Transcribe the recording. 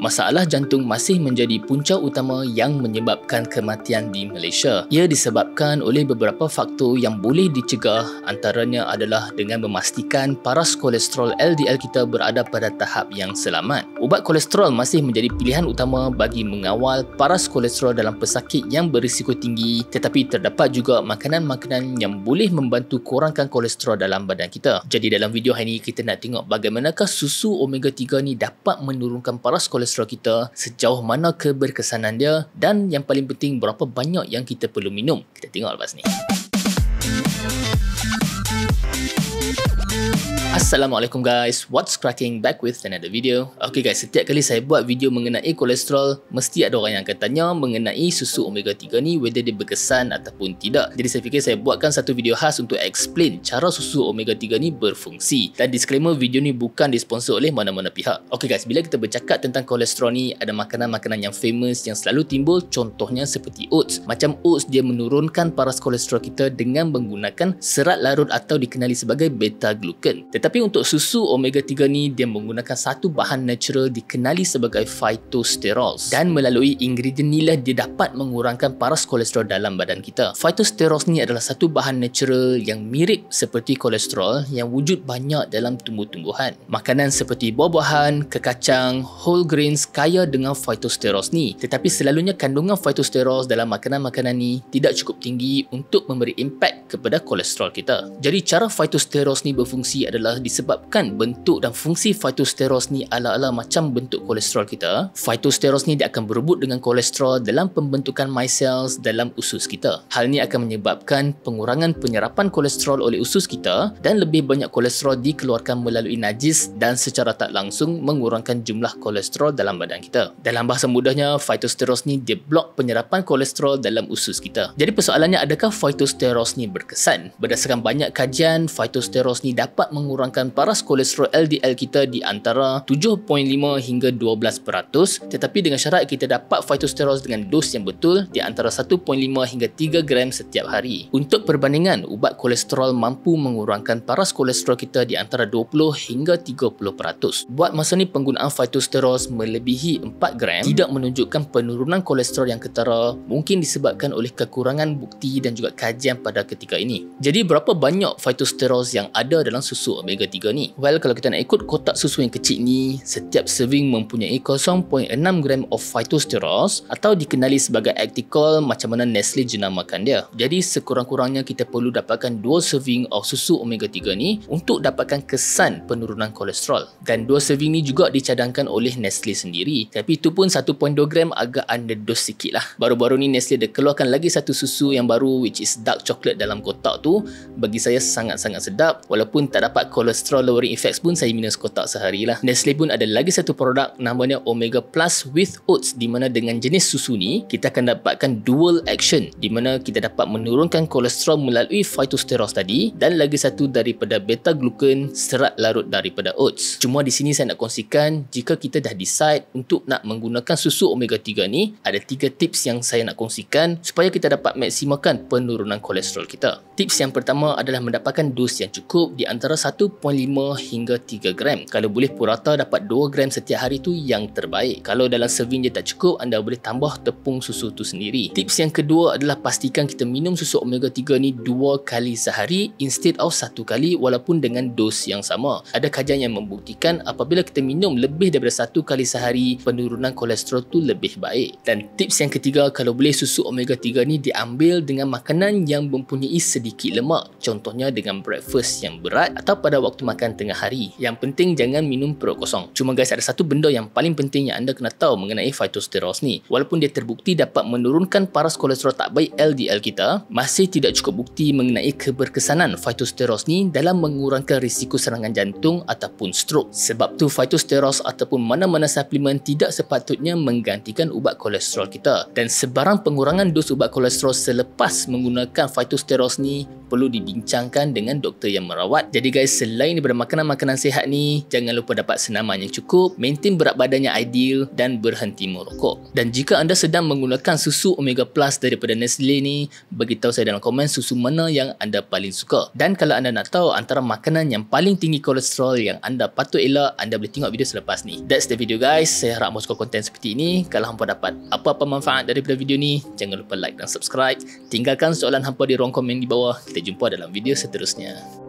masalah jantung masih menjadi punca utama yang menyebabkan kematian di Malaysia. Ia disebabkan oleh beberapa faktor yang boleh dicegah, antaranya adalah dengan memastikan paras kolesterol LDL kita berada pada tahap yang selamat. Ubat kolesterol masih menjadi pilihan utama bagi mengawal paras kolesterol dalam pesakit yang berisiko tinggi, tetapi terdapat juga makanan-makanan yang boleh membantu kurangkan kolesterol dalam badan kita. Jadi dalam video hari ini kita nak tengok bagaimanakah susu omega 3 ni dapat menurunkan paras kolesterol kita, sejauh mana keberkesanan dia, dan yang paling penting berapa banyak yang kita perlu minum. Kita tengok lepas ni. Assalamualaikum guys, what's cracking, back with another video. Okay guys, setiap kali saya buat video mengenai kolesterol, mesti ada orang yang akan tanya mengenai susu omega 3 ni, whether dia berkesan ataupun tidak. Jadi saya fikir saya buatkan satu video khas untuk explain cara susu omega 3 ni berfungsi. Dan disclaimer, video ni bukan disponsor oleh mana-mana pihak. Okay guys, bila kita bercakap tentang kolesterol ni, ada makanan-makanan yang famous yang selalu timbul, contohnya seperti oats. Macam oats, dia menurunkan paras kolesterol kita dengan menggunakan serat larut atau dikenali sebagai beta-glucan. Tetapi untuk susu omega 3 ni, dia menggunakan satu bahan natural dikenali sebagai phytosterols, dan melalui ingredient ni lah dia dapat mengurangkan paras kolesterol dalam badan kita. Phytosterols ni adalah satu bahan natural yang mirip seperti kolesterol yang wujud banyak dalam tumbuh-tumbuhan. Makanan seperti buah-buahan, kekacang, whole grains kaya dengan phytosterols ni, tetapi selalunya kandungan phytosterols dalam makanan-makanan ni tidak cukup tinggi untuk memberi impak kepada kolesterol kita. Jadi cara phytosterols ni berfungsi adalah disebabkan bentuk dan fungsi phytosterols ni ala-ala macam bentuk kolesterol kita. Phytosterols ni dia akan berebut dengan kolesterol dalam pembentukan micelles dalam usus kita. Hal ni akan menyebabkan pengurangan penyerapan kolesterol oleh usus kita, dan lebih banyak kolesterol dikeluarkan melalui najis dan secara tak langsung mengurangkan jumlah kolesterol dalam badan kita. Dalam bahasa mudahnya, phytosterols ni dia blok penyerapan kolesterol dalam usus kita. Jadi persoalannya, adakah phytosterols ni berkesan? Berdasarkan banyak kajian, phytosterols ni dapat mengurangkan paras kolesterol LDL kita di antara 7.5 hingga 12%, tetapi dengan syarat kita dapat phytosterols dengan dos yang betul di antara 1.5 hingga 3 gram setiap hari. Untuk perbandingan, ubat kolesterol mampu mengurangkan paras kolesterol kita di antara 20 hingga 30%. Buat masa ni penggunaan phytosterols melebihi 4 gram tidak menunjukkan penurunan kolesterol yang ketara, mungkin disebabkan oleh kekurangan bukti dan juga kajian pada ketika ini. Jadi berapa banyak phytosterols yang ada dalam susu omega 3 ni? Well, kalau kita nak ikut kotak susu yang kecil ni, setiap serving mempunyai 0.6 gram of phytosterols atau dikenali sebagai Acticol, macam mana Nestle jenamakan dia. Jadi sekurang-kurangnya kita perlu dapatkan 2 serving of susu omega 3 ni untuk dapatkan kesan penurunan kolesterol. Dan 2 serving ni juga dicadangkan oleh Nestle sendiri, tapi itu pun 1.2 gram agak underdose sikit lah. Baru-baru ni Nestle dah keluarkan lagi satu susu yang baru, which is dark chocolate dalam kotak tu. Bagi saya sangat-sangat sedap, walaupun tak dapat kolesterol lowering effects pun saya minum sekotak sehari lah. Nestle pun ada lagi satu produk namanya Omega Plus with Oats, di mana dengan jenis susu ni kita akan dapatkan dual action, di mana kita dapat menurunkan kolesterol melalui phytosterols tadi, dan lagi satu daripada beta-glucan, serat larut daripada oats. Cuma di sini saya nak kongsikan, jika kita dah decide untuk nak menggunakan susu omega 3 ni, ada 3 tips yang saya nak kongsikan supaya kita dapat maksimalkan penurunan kolesterol kita. Tips yang pertama adalah mendapatkan dos yang cukup di antara 1.5 hingga 3 gram. Kalau boleh purata dapat 2 gram setiap hari tu yang terbaik. Kalau dalam serving dia tak cukup, anda boleh tambah tepung susu tu sendiri. Tips yang kedua adalah pastikan kita minum susu omega 3 ni 2 kali sehari instead of 1 kali, walaupun dengan dos yang sama. Ada kajian yang membuktikan apabila kita minum lebih daripada 1 kali sehari, penurunan kolesterol tu lebih baik. Dan tips yang ketiga, kalau boleh susu omega 3 ni diambil dengan makanan yang mempunyai sedikit lemak, contohnya dengan breakfast yang berat atau pada waktu makan tengah hari. Yang penting jangan minum perut kosong. Cuma guys, ada satu benda yang paling penting yang anda kena tahu mengenai phytosterols ni. Walaupun dia terbukti dapat menurunkan paras kolesterol tak baik LDL kita, masih tidak cukup bukti mengenai keberkesanan phytosterols ni dalam mengurangkan risiko serangan jantung ataupun stroke. Sebab tu phytosterols ataupun mana-mana suplemen tidak sepatutnya menggantikan ubat kolesterol kita. Dan sebarang pengurangan dos ubat kolesterol selepas menggunakan phytosterols ni perlu dibincangkan dengan doktor yang merawat. Jadi guys, selain daripada makanan-makanan sihat ni, jangan lupa dapat senaman yang cukup, maintain berat badan yang ideal dan berhenti merokok. Dan jika anda sedang menggunakan susu Omega Plus daripada Nestle ni, beritahu saya dalam komen susu mana yang anda paling suka. Dan kalau anda nak tahu antara makanan yang paling tinggi kolesterol yang anda patut elak, anda boleh tengok video selepas ni. That's the video guys. Saya harap hampa suka konten seperti ini. Kalau hampa dapat apa-apa manfaat daripada video ni, jangan lupa like dan subscribe. Tinggalkan soalan hampa di ruang komen di bawah. Kita jumpa dalam video seterusnya.